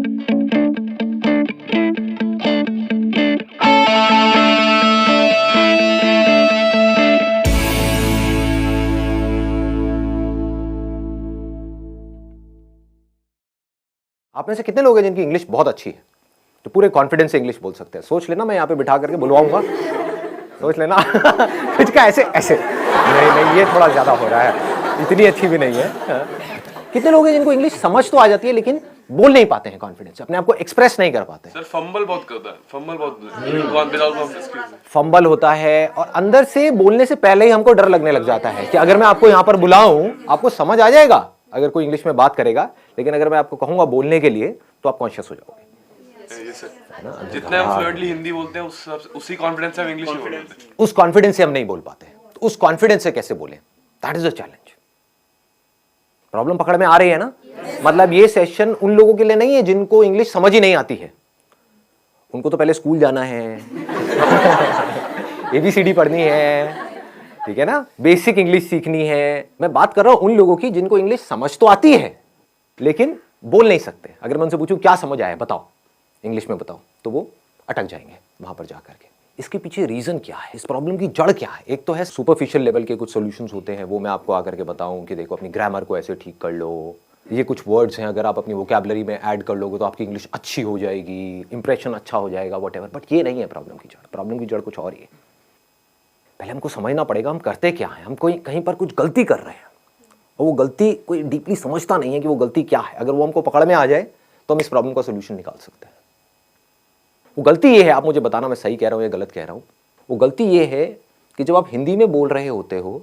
आप में से कितने लोग हैं जिनकी इंग्लिश बहुत अच्छी है, तो पूरे कॉन्फिडेंस से इंग्लिश बोल सकते हैं? सोच लेना, मैं यहाँ पे बिठा करके बुलवाऊंगा, सोच लेना। कुछ का ऐसे ऐसे नहीं, ये थोड़ा ज्यादा हो रहा है, इतनी अच्छी भी नहीं है। कितने लोग हैं जिनको इंग्लिश समझ तो आ जाती है लेकिन बोल नहीं पाते हैं कॉन्फिडेंस, अपने आप को एक्सप्रेस नहीं कर पाते? सर फंबल बहुत करता है, फंबल बहुत फंबल होता है और अंदर से बोलने से पहले ही हमको डर लगने लग जाता है कि अगर मैं आपको यहाँ पर बुलाऊं आपको समझ आ जाएगा अगर कोई इंग्लिश में बात करेगा, लेकिन अगर मैं आपको कहूंगा बोलने के लिए तो आप कॉन्शियस हो जाओगे। जितने हम फ्लुएंटली हिंदी बोलते हैं उसी कॉन्फिडेंस से हम इंग्लिश में बोलते हैं। उस कॉन्फिडेंस से हम नहीं बोल पाते, तो उस कॉन्फिडेंस से कैसे बोलें? That is the challenge. Problem पकड़ में आ रही है ना? मतलब ये सेशन उन लोगों के लिए नहीं है जिनको इंग्लिश समझ ही नहीं आती है, उनको तो पहले स्कूल जाना है, ABCD पढ़नी है, ठीक है ना, बेसिक इंग्लिश सीखनी है। मैं बात कर रहा हूं उन लोगों की जिनको इंग्लिश समझ तो आती है लेकिन बोल नहीं सकते। अगर मैं उनसे पूछूं क्या समझ आया बताओ, इंग्लिश में बताओ, तो वो अटक जाएंगे वहां पर जाकर के। इसके पीछे रीजन क्या है, इस प्रॉब्लम की जड़ क्या है? एक तो है सुपरफिशियल लेवल के कुछ सॉल्यूशंस होते हैं, वो मैं आपको आकर के बताऊं कि देखो अपनी ग्रामर को ऐसे ठीक कर लो, ये कुछ वर्ड्स हैं अगर आप अपनी वोकैबुलरी में ऐड कर लोगे तो आपकी इंग्लिश अच्छी हो जाएगी, इंप्रेशन अच्छा हो जाएगा, व्हाटएवर। बट ये नहीं है प्रॉब्लम की जड़। प्रॉब्लम की जड़ कुछ और ही है। पहले हमको समझना पड़ेगा हम करते क्या है। हम कोई कहीं पर कुछ गलती कर रहे हैं और वो गलती कोई डीपली समझता नहीं है कि वो गलती क्या है। अगर वो हमको पकड़ में आ जाए तो हम इस प्रॉब्लम का सोल्यूशन निकाल सकते हैं। वो गलती ये है, आप मुझे बताना मैं सही कह रहा हूँ या गलत कह रहा हूँ। वो गलती ये है कि जब आप हिंदी में बोल रहे होते हो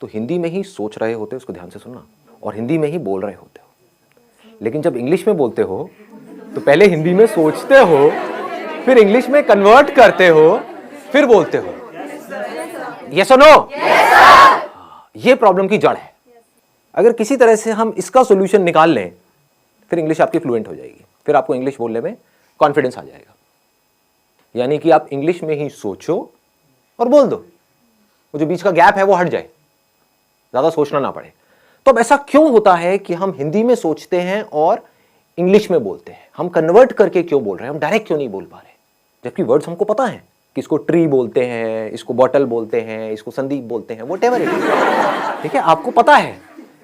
तो हिंदी में ही सोच रहे होते हो, उसको ध्यान से सुनना, और हिंदी में ही बोल रहे होते हो। लेकिन जब इंग्लिश में बोलते हो तो पहले हिंदी में सोचते हो, फिर इंग्लिश में कन्वर्ट करते हो, फिर बोलते हो। यस और नो? ये प्रॉब्लम की जड़ है। अगर किसी तरह से हम इसका सॉल्यूशन निकाल लें फिर इंग्लिश आपकी फ्लुएंट हो जाएगी, फिर आपको इंग्लिश बोलने में कॉन्फिडेंस आ जाएगा। यानी कि आप इंग्लिश में ही सोचो और बोल दो, वो जो बीच का गैप है वो हट जाए, ज्यादा सोचना ना पड़े। तो अब ऐसा क्यों होता है कि हम हिंदी में सोचते हैं और इंग्लिश में बोलते हैं? हम कन्वर्ट करके क्यों बोल रहे हैं? हम डायरेक्ट क्यों नहीं बोल पा रहे? जबकि वर्ड्स हमको पता है कि इसको ट्री बोलते हैं, इसको बॉटल बोलते हैं, इसको संदीप बोलते हैं, व्हाटएवर इट इज, ठीक है, आपको पता है,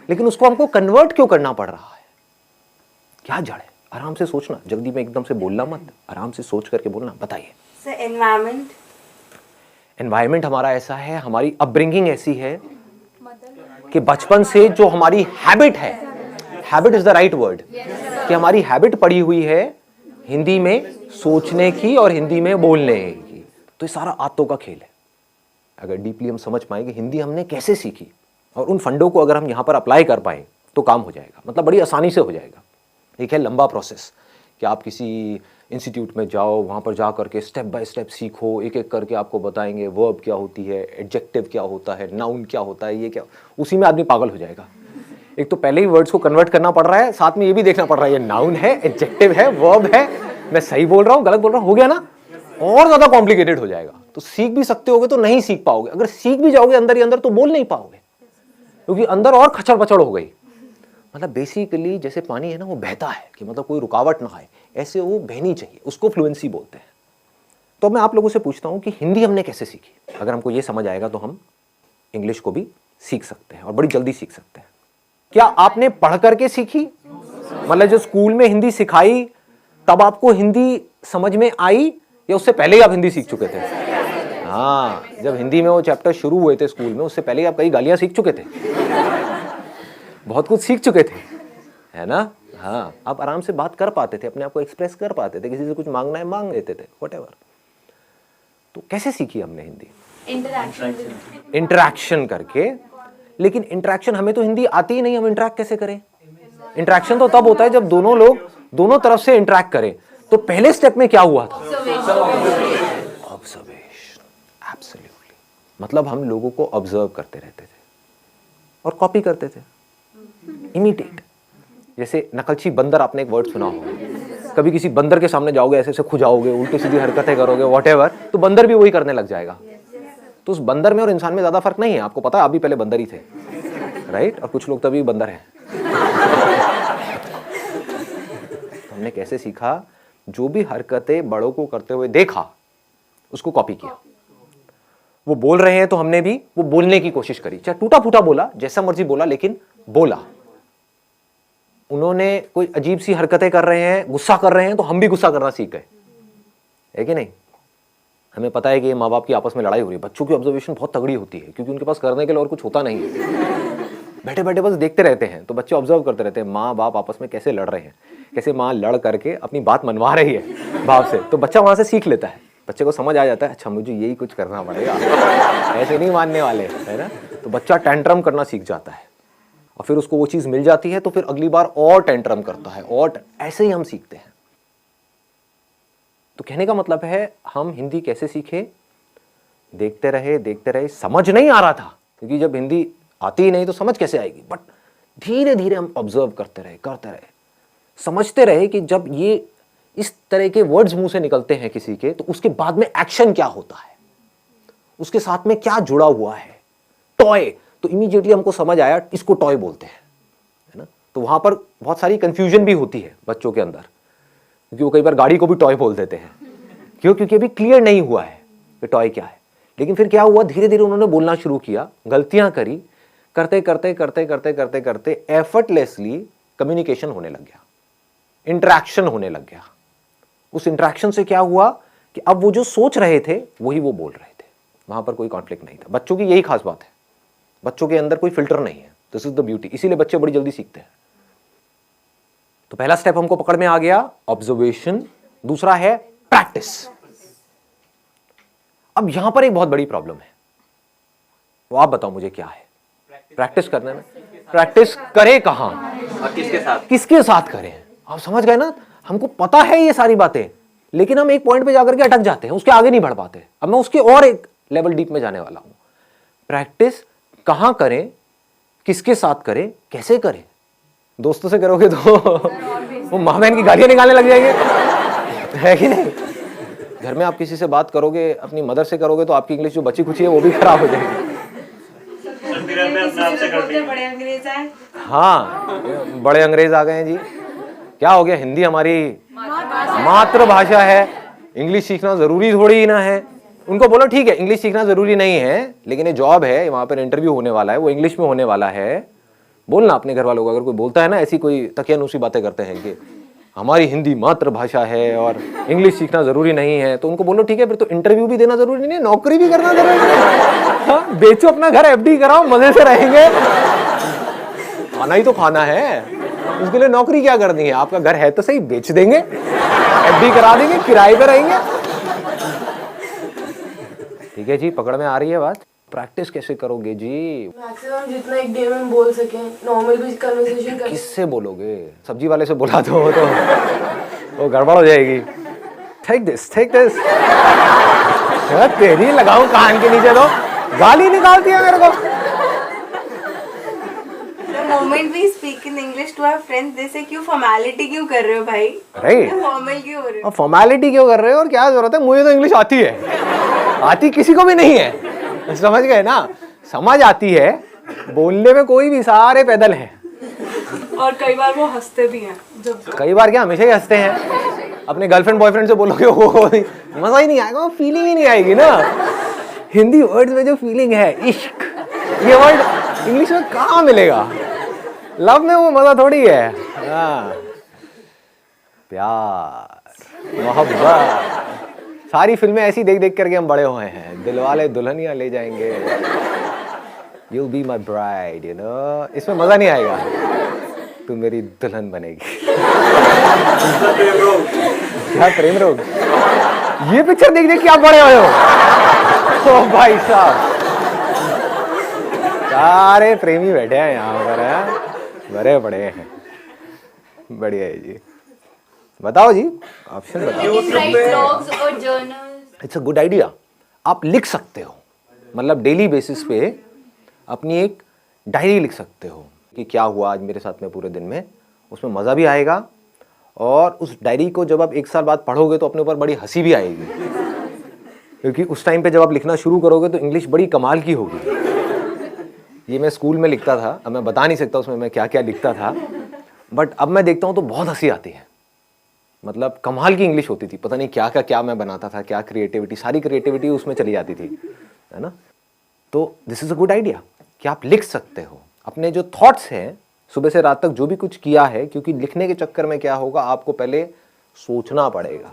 लेकिन उसको हमको कन्वर्ट क्यों करना पड़ रहा है? क्या जड़ है? आराम से सोचना, जल्दी में एकदम से बोलना मत, आराम से सोच करके बोलना। बताइए सर। एनवायरमेंट हमारा ऐसा है, हमारी अपब्रिंगिंग ऐसी है कि बचपन से जो हमारी हैबिट है, habit is the right word, कि हमारी हैबिट पड़ी हुई है हिंदी में सोचने की और हिंदी में बोलने की। तो ये सारा आदतों का खेल है। अगर डीपली हम समझ पाए कि हिंदी हमने कैसे सीखी और उन फंडों को अगर हम यहां पर अप्लाई कर पाए तो काम हो जाएगा, मतलब बड़ी आसानी से हो जाएगा। एक है लंबा प्रोसेस कि आप किसी इंस्टीट्यूट में जाओ, वहाँ पर जा करके स्टेप बाय स्टेप सीखो, एक एक करके आपको बताएंगे वर्ब क्या होती है, एडजेक्टिव क्या होता है, नाउन क्या होता है, ये क्या, उसी में आदमी पागल हो जाएगा। एक तो पहले ही वर्ड्स को कन्वर्ट करना पड़ रहा है, साथ में ये भी देखना पड़ रहा है ये नाउन है, एडजेक्टिव है, वर्ब है, मैं सही बोल रहा हूँ गलत बोल रहा हूँ, हो गया ना? और ज्यादा कॉम्प्लिकेटेड हो जाएगा। तो सीख भी सकते होगे तो नहीं सीख पाओगे, अगर सीख भी जाओगे अंदर ही अंदर तो बोल नहीं पाओगे, क्योंकि अंदर और खचड़ पचड़ हो गई। मतलब बेसिकली जैसे पानी है ना, वो बहता है कि मतलब कोई रुकावट ना आए, ऐसे वो बहनी चाहिए, उसको फ्लुएंसी बोलते हैं। तो मैं आप लोगों से पूछता हूं कि हिंदी हमने कैसे सीखी? अगर हमको ये समझ आएगा तो हम इंग्लिश को भी सीख सकते हैं और बड़ी जल्दी सीख सकते हैं। क्या आपने पढ़ करके सीखी? मतलब जो स्कूल में हिंदी सिखाई तब आपको हिंदी समझ में आई, या उससे पहले ही आप हिंदी सीख चुके थे? हाँ, जब हिंदी में वो चैप्टर शुरू हुए थे स्कूल में, उससे पहले ही आप कई गालियां सीख चुके थे, बहुत कुछ सीख चुके थे, है ना? हाँ, आप आराम से बात कर पाते थे, अपने आप को एक्सप्रेस कर पाते थे, किसी से कुछ मांगना है मांग लेते थे, व्हाटएवर। तो कैसे सीखी हमने हिंदी? इंटरैक्शन करके। लेकिन इंटरैक्शन, हमें तो हिंदी आती ही नहीं, हम इंटरैक्ट कैसे करें? इंटरैक्शन तो तब होता है जब दोनों लोग दोनों तरफ से इंटरैक्ट करें। तो पहले स्टेप में क्या हुआ था? ऑब्जर्वेशन। एब्सोल्युटली। मतलब हम लोगों को ऑब्जर्व करते रहते थे और कॉपी करते थे, इमिटेट। जैसे नकलची बंदर, आपने एक वर्ड सुना होगा, कभी किसी बंदर के सामने जाओगे, ऐसे ऐसे खुजाओगे, उल्टी सीधी हरकतें करोगे, व्हाटएवर, तो बंदर भी वही करने लग जाएगा। तो उस बंदर में और इंसान में ज्यादा फर्क नहीं है, आपको पता है, आप भी पहले बंदर ही थे, राइट? और कुछ लोग तभी बंदर हैं। हमने कैसे सीखा? जो भी हरकतें बड़ों को करते हुए देखा उसको कॉपी किया। वो बोल रहे हैं तो हमने भी वो बोलने की कोशिश करी, चाहे टूटा फूटा बोला, जैसा मर्जी बोला, लेकिन बोला। उन्होंने कोई अजीब सी हरकतें कर रहे हैं, गुस्सा कर रहे हैं, तो हम भी गुस्सा करना सीख गए, है कि नहीं? हमें पता है कि ये माँ बाप की आपस में लड़ाई हो रही है, बच्चों की ऑब्जर्वेशन बहुत तगड़ी होती है क्योंकि उनके पास करने के लिए और कुछ होता नहीं है। बैठे बैठे बस देखते रहते हैं, तो बच्चे ऑब्जर्व करते रहते हैं माँ बाप आपस में कैसे लड़ रहे हैं, कैसे माँ लड़ करके अपनी बात मनवा रही है बाप से, तो बच्चा वहां से सीख लेता है। बच्चे को समझ आ जाता है, अच्छा मुझे यही कुछ करना पड़ेगा, ऐसे नहीं मानने वाले, है ना? तो बच्चा टेंट्रम करना सीख जाता है और फिर उसको वो चीज मिल जाती है तो फिर अगली बार और टेंट्रम करता है, और ऐसे ही हम सीखते हैं। तो कहने का मतलब है हम हिंदी कैसे सीखे? देखते रहे, समझ नहीं आ रहा था क्योंकि जब हिंदी आती ही नहीं तो समझ कैसे आएगी, बट धीरे धीरे हम ऑब्जर्व करते रहे, समझते रहे कि जब ये इस तरह के वर्ड्स मुंह से निकलते हैं किसी के, तो उसके बाद में एक्शन क्या होता है, उसके साथ में क्या जुड़ा हुआ है। टॉय, तो इमीडिएटली हमको समझ आया इसको टॉय बोलते हैं, है ना? तो वहां पर बहुत सारी कंफ्यूजन भी होती है बच्चों के अंदर, क्योंकि वो कई बार गाड़ी को भी टॉय बोल देते हैं। क्यों? क्योंकि अभी क्लियर नहीं हुआ है कि टॉय क्या है। लेकिन फिर क्या हुआ, धीरे धीरे उन्होंने बोलना शुरू किया, गलतियां करी, करते एफर्टलेसली कम्युनिकेशन होने लग गया, इंटरेक्शन होने लग गया। उस इंटरेक्शन से क्या हुआ कि अब वो जो सोच रहे थे वही वो बोल रहे थे, वहां पर कोई कॉन्फ्लिक्ट नहीं था। बच्चों की यही खास बात है, बच्चों के अंदर कोई फिल्टर नहीं है। दिस इज द ब्यूटी, इसीलिए बच्चे बड़ी जल्दी सीखते हैं। तो पहला स्टेप हमको पकड़ में आ गया, ऑब्जर्वेशन। दूसरा है प्रैक्टिस। अब यहां पर एक बहुत बड़ी प्रॉब्लम है, वो आप बताओ मुझे क्या है? प्रैक्टिस करने में, प्रैक्टिस करें कहां और किसके साथ? किसके साथ करें? आप समझ गए ना? हमको पता है ये सारी बातें, लेकिन हम एक पॉइंट पे जाकर के अटक जाते हैं, उसके आगे नहीं बढ़ पाते। अब मैं उसके और एक लेवल डीप में जाने वाला हूं। प्रैक्टिस कहां करें, किसके साथ करें, कैसे करें? दोस्तों से करोगे तो वो माँ बहन की गालियां निकालने लग जाएंगे, है कि नहीं? घर में आप किसी से बात करोगे, अपनी मदर से करोगे, तो आपकी इंग्लिश जो बची खुची है वो भी खराब हो जाएगी। बड़े अंग्रेज आए। हाँ, बड़े अंग्रेज आ गए हैं जी। क्या हो गया? हिंदी हमारी मातृभाषा है, इंग्लिश सीखना जरूरी थोड़ी ही ना है। उनको बोलो ठीक है इंग्लिश सीखना जरूरी नहीं है, लेकिन ये जॉब है, वहां पर इंटरव्यू होने वाला है, वो इंग्लिश में होने वाला है। बोलना अपने घर वालों को, अगर कोई बोलता है ना ऐसी कोई तकियानुसी बातें करते हैं कि हमारी हिंदी मातृभाषा है और इंग्लिश सीखना जरूरी नहीं है, तो उनको बोलो ठीक है फिर तो इंटरव्यू भी देना जरूरी नहीं है, नौकरी भी करना जरूरी नहीं है। हाँ, बेचो अपना घर, एफडी कराओ, मजे से रहेंगे। खाना ही तो खाना है, उसके लिए नौकरी क्या करनी है? आपका घर है तो सही, बेच देंगे, एफडी करा देंगे, किराए पे रहेंगे। ठीक है जी, पकड़ में आ रही है बात? प्रैक्टिस कैसे करोगे जी? मैक्सिमम जितना एक डे में बोल सके, नॉर्मल भी कन्वर्सेशन कर। किससे बोलोगे? सब्जी वाले से बोला तो वो गड़बड़ हो जाएगी। टेक दिस तेरी लगाऊं कान के नीचे, तो गाली निकालती है मेरे को। The moment we speak in English to our friends, they say क्यों फॉर्मेलिटी क्यों कर रहे हो भाई? राइट, फॉर्मल क्यों हो रहे हो? फॉर्मेलिटी क्यों कर रहे हो और क्या जरूरत है? मुझे तो इंग्लिश आती है, आती किसी को भी नहीं है। समझ गए ना? समझ आती है, बोलने में कोई भी, सारे पैदल हैं। और कई बार वो हंसते भी हैं जब। कई बार क्या, हमेशा ही हंसते हैं। अपने गर्लफ्रेंड बॉयफ्रेंड से बोलोगे वो मजा ही नहीं आएगा, फीलिंग ही नहीं आएगी ना। हिंदी वर्ड्स में जो फीलिंग है, इश्क, ये वर्ड इंग्लिश में कहाँ मिलेगा? लव में वो मजा थोड़ी है। हाँ, प्यार, मोहब्बत, सारी फिल्में ऐसी देख देख करके हम बड़े हुए हैं। दिलवाले दुल्हनिया ले जाएंगे, You'll be my bride, you know? इसमें मजा नहीं आएगा, तू मेरी दुल्हन बनेगी। क्या प्रेम रोग? ये पिक्चर देख देख के आप बड़े हुए हो। ओ भाई साहब, सारे प्रेमी बैठे हैं यहाँ पर, हैं बड़े बड़े हैं। बढ़िया है जी। बताओ जी, ऑप्शन बताओ। It's a good idea. आप लिख सकते हो, मतलब डेली बेसिस पे अपनी एक डायरी लिख सकते हो कि क्या हुआ आज मेरे साथ में पूरे दिन में। उसमें मज़ा भी आएगा, और उस डायरी को जब आप एक साल बाद पढ़ोगे तो अपने ऊपर बड़ी हंसी भी आएगी, क्योंकि उस टाइम पे जब आप लिखना शुरू करोगे तो इंग्लिश बड़ी कमाल की होगी। ये मैं स्कूल में लिखता था, अब मैं बता नहीं सकता उसमें मैं क्या क्या लिखता था, बट अब मैं देखता हूँ तो बहुत हंसी आती है। मतलब कमाल की इंग्लिश होती थी, पता नहीं क्या का क्या मैं बनाता था, क्या क्रिएटिविटी, सारी क्रिएटिविटी उसमें चली जाती थी, है ना। तो this is a good idea कि आप लिख सकते हो अपने जो थॉट्स हैं, सुबह से रात तक जो भी कुछ किया है, क्योंकि लिखने के चक्कर में क्या होगा, आपको पहले सोचना पड़ेगा।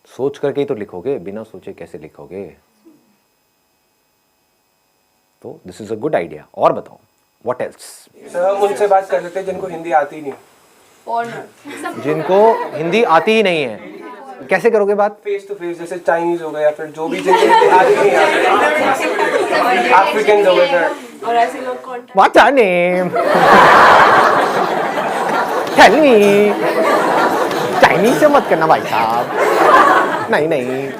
सोच करके ही तो लिखोगे, बिना सोचे कैसे लिखोगे। तो this is a good idea. और बताओ व्हाट एल्स। सर हम उनसे बात कर लेते हैं जिनको हिंदी आती नहीं। जिनको हिंदी आती ही नहीं है, कैसे करोगे बात? फेस टू फेस, जैसे चाइनीज हो गए या फिर जो भी जिनको हिंदी आती नहीं आती, अफ्रीकन हो गए सर। और ऐसे लोग contact What's your name? Tell me. Chinese से मत करना भाई साहब, नहीं नहीं।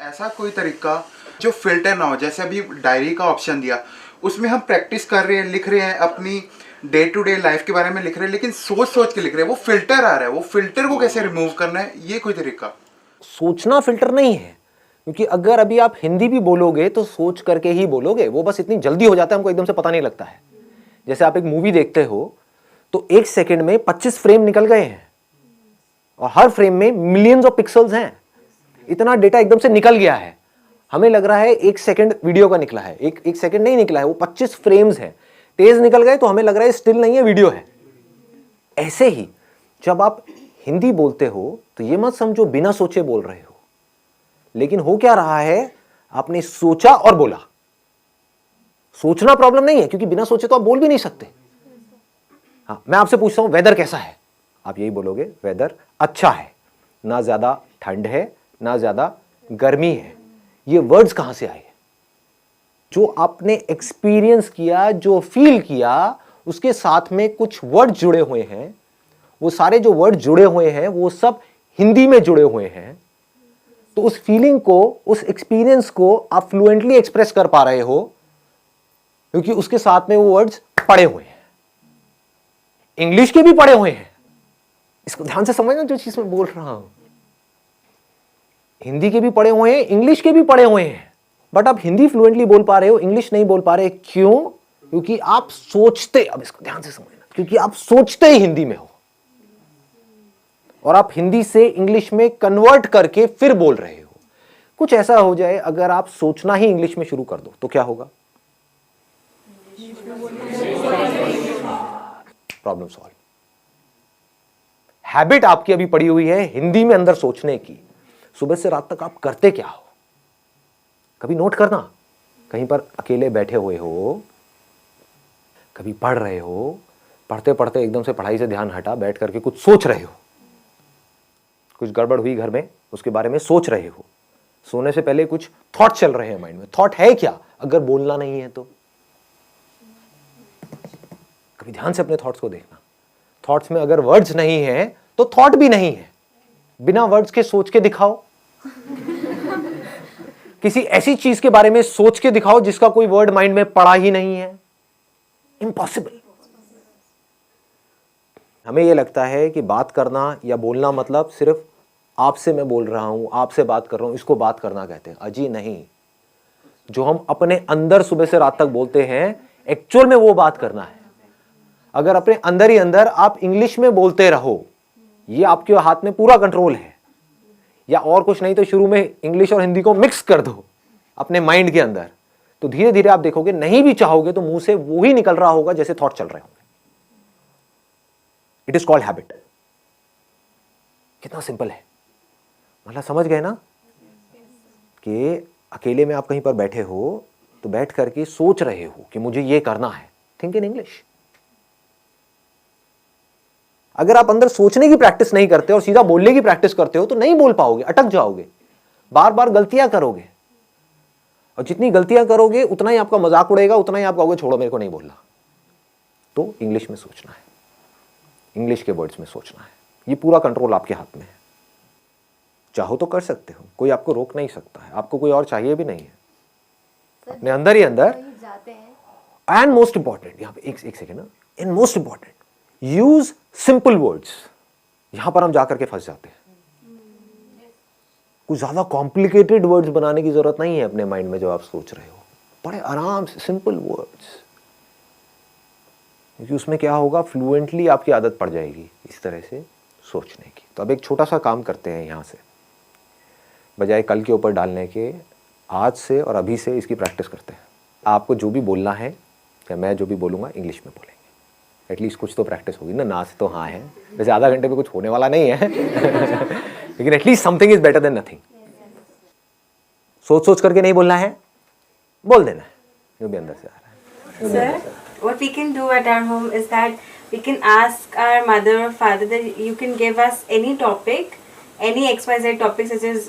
ऐसा कोई तरीका जो फिल्टर ना हो, जैसे अभी डायरी का ऑप्शन दिया, उसमें हम प्रैक्टिस कर रहे हैं, लिख रहे हैं, अपनी डे टू डे लाइफ के बारे में लिख रहे हैं, लेकिन सोच सोच के लिख रहे हैं, वो फिल्टर आ रहा है, वो फिल्टर को कैसे रिमूव करना है, ये कोई तरीका? सोचना फिल्टर नहीं है, क्योंकि अगर अभी आप हिंदी भी बोलोगे तो सोच करके ही बोलोगे, वो बस इतनी जल्दी हो जाता है, हमको एकदम से पता नहीं लगता है। जैसे आप एक मूवी देखते हो तो 1 सेकंड में 25 फ्रेम निकल गए हैं, और हर फ्रेम में मिलियंस ऑफ पिक्सल्स हैं, इतना डेटा एकदम से निकल गया है। हमें लग रहा है 1 सेकंड वीडियो का निकला है, एक सेकंड नहीं निकला है, वो 25 फ्रेम्स हैं, तेज निकल गए तो हमें लग रहा है स्टिल नहीं है, वीडियो है। ऐसे ही जब आप हिंदी बोलते हो तो ये मत समझो बिना सोचे बोल रहे हो, लेकिन हो क्या रहा है, आपने सोचा और बोला। सोचना प्रॉब्लम नहीं है, क्योंकि बिना सोचे तो आप बोल भी नहीं सकते। हाँ, मैं आपसे पूछता हूं वेदर कैसा है, आप यही बोलोगे वेदर अच्छा है, ना ज्यादा ठंड है ना ज्यादा गर्मी है। ये वर्ड्स कहां से आए? जो आपने एक्सपीरियंस किया, जो फील किया, उसके साथ में कुछ वर्ड जुड़े हुए हैं। वो सारे जो वर्ड जुड़े हुए हैं वो सब हिंदी में जुड़े हुए हैं। तो उस फीलिंग को, उस एक्सपीरियंस को आप फ्लुएंटली एक्सप्रेस कर पा रहे हो, क्योंकि उसके साथ में वो वर्ड्स पड़े हुए हैं। इंग्लिश के भी पड़े हुए हैं, इसको ध्यान से समझना जो चीज मैं बोल रहा हूं। हिंदी के भी पड़े हुए हैं, इंग्लिश के भी पड़े हुए हैं, बट आप हिंदी फ्लुएंटली बोल पा रहे हो, इंग्लिश नहीं बोल पा रहे। क्यों? क्योंकि आप सोचते, अब इसको ध्यान से समझना, क्योंकि आप सोचते ही हिंदी में हो, और आप हिंदी से इंग्लिश में कन्वर्ट करके फिर बोल रहे हो। कुछ ऐसा हो जाए, अगर आप सोचना ही इंग्लिश में शुरू कर दो तो क्या होगा? Problem solve. हैबिट आपकी अभी पड़ी हुई है हिंदी में अंदर सोचने की। सुबह से रात तक आप करते क्या हो? कभी नोट करना, कहीं पर अकेले बैठे हुए हो, कभी पढ़ रहे हो, पढ़ते पढ़ते एकदम से पढ़ाई से ध्यान हटा, बैठ करके कुछ सोच रहे हो, कुछ गड़बड़ हुई घर में, उसके बारे में सोच रहे हो, सोने से पहले कुछ थॉट चल रहे हैं माइंड में। थॉट है क्या अगर बोलना नहीं है तो? कभी ध्यान से अपने थॉट्स को देखना। थॉट्स में अगर वर्ड्स नहीं है तो थॉट भी नहीं है। बिना वर्ड्स के सोच के दिखाओ, किसी ऐसी चीज के बारे में सोच के दिखाओ जिसका कोई वर्ड माइंड में पड़ा ही नहीं है। इम्पॉसिबल। हमें यह लगता है कि बात करना या बोलना मतलब सिर्फ आपसे मैं बोल रहा हूं, आपसे बात कर रहा हूं, इसको बात करना कहते हैं। अजी नहीं, जो हम अपने अंदर सुबह से रात तक बोलते हैं, एक्चुअल में वो बात करना है। अगर अपने अंदर ही अंदर आप इंग्लिश में बोलते रहो, ये आपके हाथ में पूरा कंट्रोल है, या और कुछ नहीं तो शुरू में इंग्लिश और हिंदी को मिक्स कर दो अपने माइंड के अंदर, तो धीरे धीरे आप देखोगे, नहीं भी चाहोगे तो मुंह से वो ही निकल रहा होगा जैसे थॉट चल रहे होंगे। It is called habit. कितना सिंपल है, मतलब समझ गए ना कि अकेले में आप कहीं पर बैठे हो तो बैठ करके सोच रहे हो कि मुझे ये करना है। Think in English. अगर आप अंदर सोचने की प्रैक्टिस नहीं करते और सीधा बोलने की प्रैक्टिस करते हो तो नहीं बोल पाओगे, अटक जाओगे, बार बार गलतियां करोगे, और जितनी गलतियां करोगे उतना ही आपका मजाक उड़ेगा, उतना ही आप कहोगे छोड़ो मेरे को नहीं बोलना। तो इंग्लिश में सोचना है, इंग्लिश के वर्ड्स में सोचना है। ये पूरा कंट्रोल आपके हाथ में है। चाहो तो कर सकते हो, कोई आपको रोक नहीं सकता है, आपको कोई और चाहिए भी नहीं है, अपने अंदर ही अंदर। एंड मोस्ट इंपॉर्टेंट, यहां पे एक सेकेंड ना, and most important, use simple words. यहां पर हम जाकर के फंस जाते हैं। कुछ ज्यादा कॉम्प्लिकेटेड वर्ड्स बनाने की जरूरत नहीं है अपने माइंड में जो आप सोच रहे हो। बड़े आराम से सिंपल वर्ड्स। क्योंकि उसमें क्या होगा, फ्लुएंटली आपकी आदत पड़ जाएगी इस तरह से सोचने की। तो अब एक छोटा सा काम करते हैं यहाँ से, बजाय कल के ऊपर डालने के, आज से और अभी से इसकी प्रैक्टिस करते हैं। आपको जो भी बोलना है या मैं जो भी बोलूँगा इंग्लिश में बोलेंगे, एटलीस्ट कुछ तो प्रैक्टिस होगी ना से तो हाँ है, वैसे आधा घंटे में कुछ होने वाला नहीं है लेकिन at least something is better than nothing. सोच सोच करके नहीं बोलना है, बोल देना है जो भी अंदर से आ रहा है। Sir, what we can do at our home is that we can ask our mother or father that you can give us any topic, any XYZ topic such as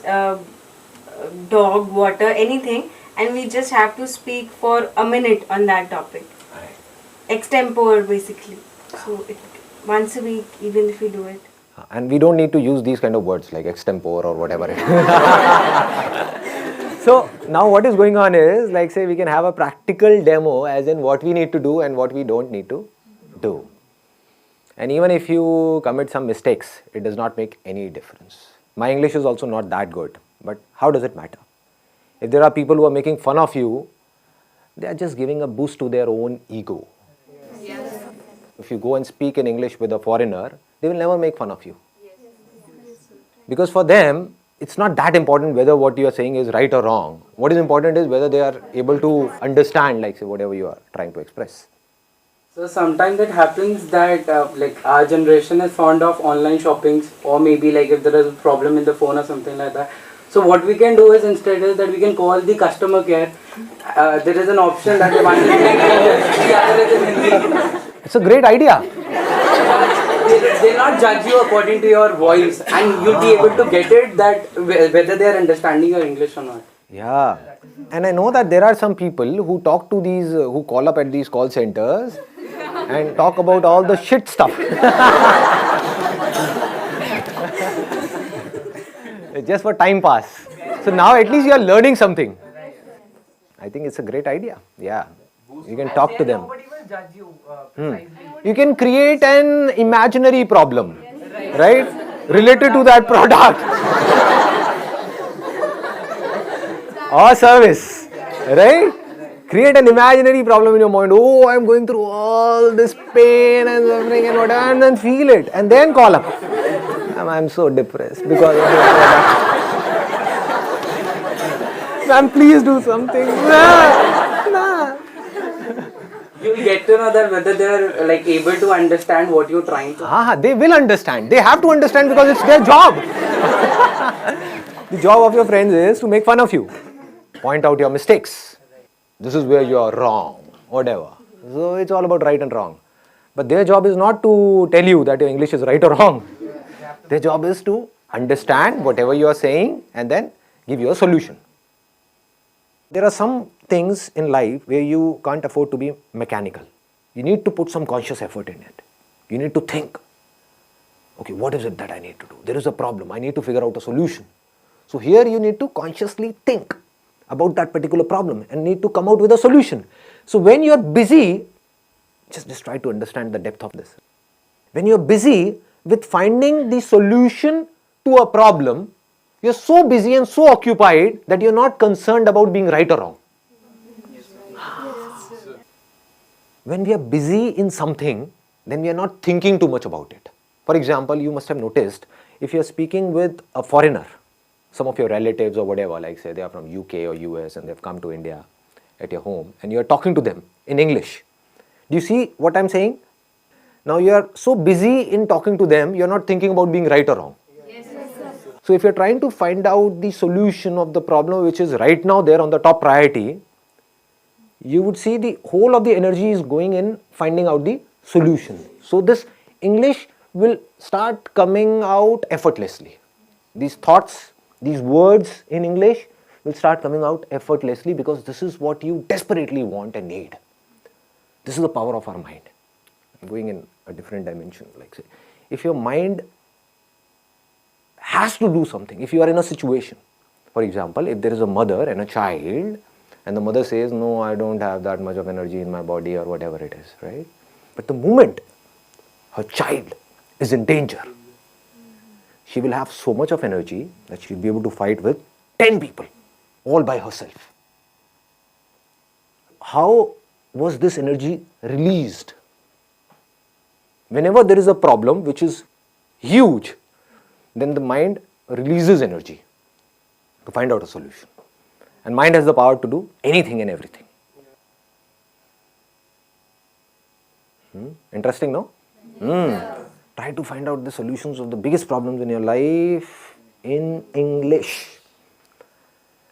dog, water, anything, and we just have to speak for a minute on that topic. Extempore basically. So once a week, even if we do it. And we don't need to use these kind of words like extempore or whatever. So now what is going on is, like say we can have a practical demo as in what we need to do and what we don't need to do. And even if you commit some mistakes, it does not make any difference. My English is also not that good, but how does it matter? If there are people who are making fun of you, they are just giving a boost to their own ego. Yes. If you go and speak in English with a foreigner, they will never make fun of you. Because for them, it's not that important whether what you are saying is right or wrong. What is important is whether they are able to understand, like say, whatever you are trying to express. So sometimes it happens that like our generation is fond of online shoppings, or maybe like if there is a problem in the phone or something like that. So what we can do is instead is that we can call the customer care. There is an option that one is in English, the other is in Hindi. It's a great idea. They'll not judge you according to your voice, and you'll be able to get it that whether they are understanding your English or not. Yeah. And I know that there are some people who talk to these, who call up at these call centers and talk about all the shit stuff. Just for time pass. So now at least you are learning something. I think it's a great idea. Yeah. You can talk to them. Nobody will judge you. You can create an imaginary problem, right? Related to that product or service, right? Create an imaginary problem in your mind. Oh, I'm going through all this pain and suffering and whatever, and then feel it, and then call up. I'm so depressed because of this product. Ma'am, please do something. Nah. You'll get to know that whether they are like able to understand what you're trying to. They will understand. They have to understand because it's their job. The job of your friends is to make fun of you, point out your mistakes. This is where you are wrong, whatever. So it's all about right and wrong. But their job is not to tell you that your English is right or wrong. Their job is to understand whatever you are saying and then give you a solution. There are some things in life where you can't afford to be mechanical. You need to put some conscious effort in it. You need to think, okay, what is it that I need to do? There is a problem. I need to figure out a solution. So here you need to consciously think about that particular problem and need to come out with a solution. So when you are busy, just try to understand the depth of this. When you are busy with finding the solution to a problem, you're so busy and so occupied that you're not concerned about being right or wrong. When we are busy in something, then we are not thinking too much about it. For example, you must have noticed, if you are speaking with a foreigner, some of your relatives or whatever, like say they are from UK or US and they've come to India at your home, and you are talking to them in English. Do you see what I'm saying? Now you are so busy in talking to them, you're not thinking about being right or wrong. So if you're trying to find out the solution of the problem which is right now there on the top priority, you would see the whole of the energy is going in finding out the solution. So this English will start coming out effortlessly. These thoughts, these words in English will start coming out effortlessly because this is what you desperately want and need. This is the power of our mind. I'm going in a different dimension, like say, if your mind has to do something, if you are in a situation, for example, if there is a mother and a child, and the mother says, no, I don't have that much of energy in my body or whatever it is, right? But the moment her child is in danger, she will have so much of energy that she will be able to fight with 10 people, all by herself. How was this energy released? whenever there is a problem which is huge, then the mind releases energy to find out a solution. And mind has the power to do anything and everything. Interesting, no? Try to find out the solutions of the biggest problems in your life in English.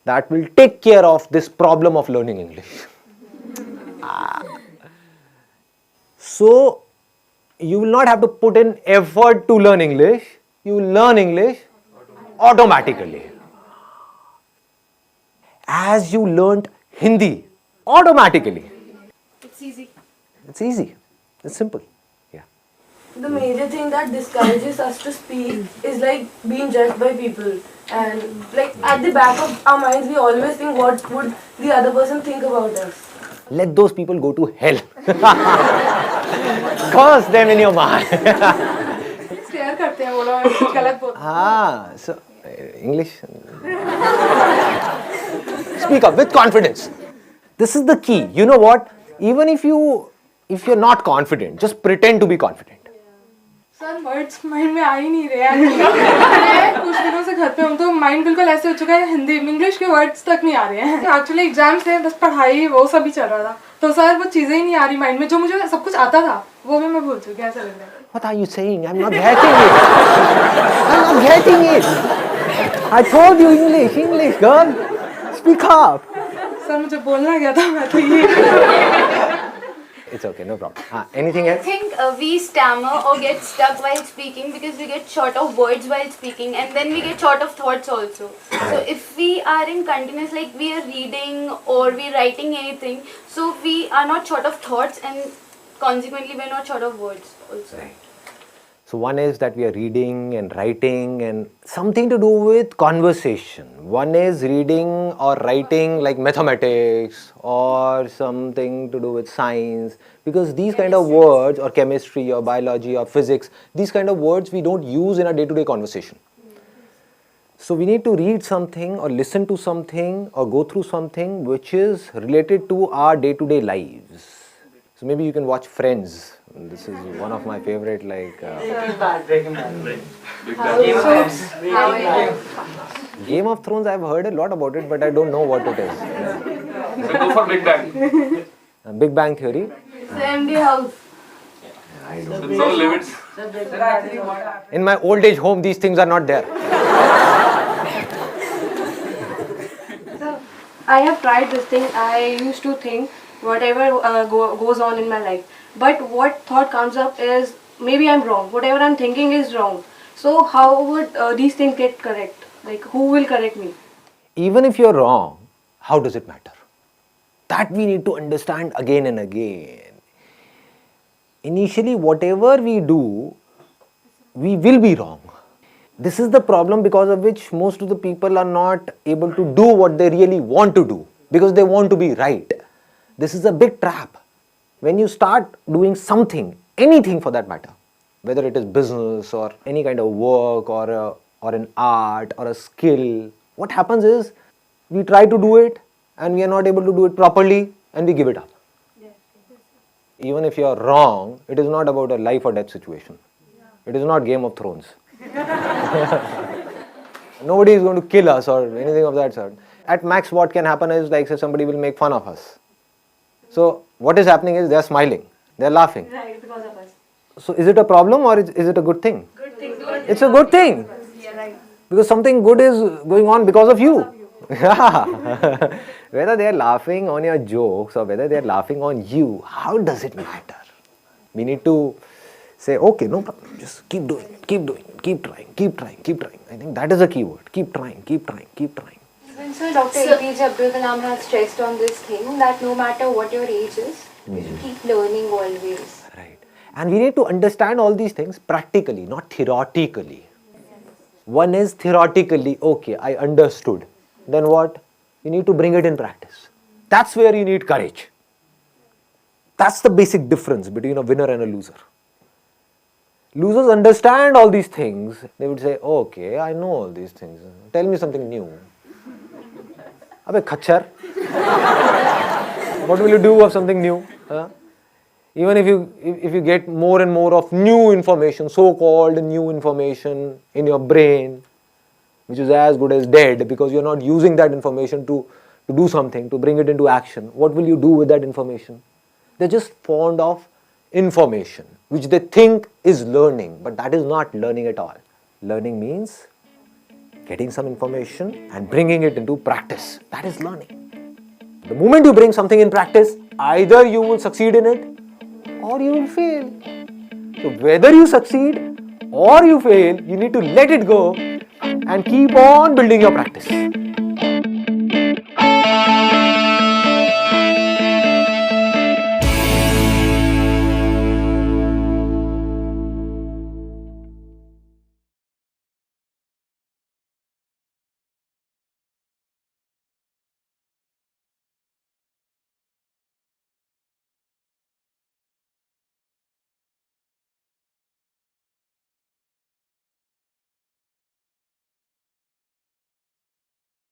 That will take care of this problem of learning English. So, you will not have to put in effort to learn English. You will learn English automatically. As you learnt Hindi automatically. It's easy. It's easy. It's simple. Yeah. The major thing that discourages us to speak is like being judged by people. And like at the back of our minds, we always think what would the other person think about us. Let those people go to hell. Curse them in your mind. Stare करते हैं वो लोग गलत बोलते So English. Speak up with confidence. This is the key. You know what? Even if you're not confident, just pretend to be confident. Sir words mind में आ ही नहीं रहे हैं कुछ दिनों से घर पे हूँ तो माइंड बिल्कुल ऐसे हो चुका है हिंदी इंग्लिश के वर्ड्स तक नहीं आ रहे हैं एक्चुअली एग्जाम्स थे बस पढ़ाई वो सब ही चल रहा था तो सर वो चीज़ें ही नहीं आ रही माइंड में जो मुझे सब कुछ आता था वो भी मैं भूल चुकी ऐसा लग रहा है What are you saying? I'm not getting it. I'm not getting it. I told you English, girl. Speak up. Sir मुझे बोलना क्या था मैं तो ये It's okay, no problem. Anything I else? think we stammer or get stuck while speaking because we get short of words while speaking and then we get short of thoughts also. So if we are in continuous, like we are reading or we are writing anything, so we are not short of thoughts and consequently we are not short of words also. Right. So one is that we are reading and writing and something to do with conversation. One is reading or writing like mathematics or something to do with science, because these kind of words, or chemistry or biology or physics, these kind of words we don't use in our day-to-day conversation. So we need to read something or listen to something or go through something which is related to our day-to-day lives. So maybe you can watch Friends. This is one of my favorite, like Game of Thrones. I've heard a lot about it, but I don't know what it is. So go for Big Bang. Big Bang Theory. MD house. No limits. In my old age home, these things are not there. So I have tried this thing. I used to think whatever goes on in my life. But what thought comes up is maybe I'm wrong. Whatever I'm thinking is wrong. So how would these things get correct? Like who will correct me? Even if you're wrong, how does it matter? That we need to understand again and again. Initially, whatever we do, we will be wrong. This is the problem because of which most of the people are not able to do what they really want to do, because they want to be right. This is a big trap. When you start doing something, anything for that matter, whether it is business or any kind of work or an art or a skill, what happens is we try to do it and we are not able to do it properly and we give it up. Even if you are wrong, it is not about a life or death situation. It is not Game of Thrones. Nobody is going to kill us or anything of that sort. At max, what can happen is, like, say, somebody will make fun of us. So what is happening is they are smiling, they are laughing. Right, because of us. So is it a problem or is it a good thing? Good thing. It's a good thing. Yeah, right. Because something good is going on because of you. Yeah. Whether they are laughing on your jokes or whether they are laughing on you, how does it matter? We need to say, okay, no problem, just keep doing it, keep doing it, keep trying, keep trying, keep trying. I think that is a key word. Keep trying, keep trying, keep trying. So Dr. APJ Abdul Kalam has stressed on this thing that no matter what your age is, you should keep learning always. Right. And we need to understand all these things practically, not theoretically. One is theoretically, okay, I understood. Then what? You need to bring it in practice. That's where you need courage. That's the basic difference between a winner and a loser. Losers understand all these things. They would say, okay, I know all these things. Tell me something new. Abhe khachar. What will you do of something new? Even if you get more and more of new information, so-called new information in your brain, which is as good as dead because you're not using that information to do something, to bring it into action, what will you do with that information? They're just fond of information, which they think is learning, but that is not learning at all. Learning means getting some information and bringing it into practice. That is learning. The moment you bring something in practice, either you will succeed in it or you will fail. So whether you succeed or you fail, you need to let it go and keep on building your practice.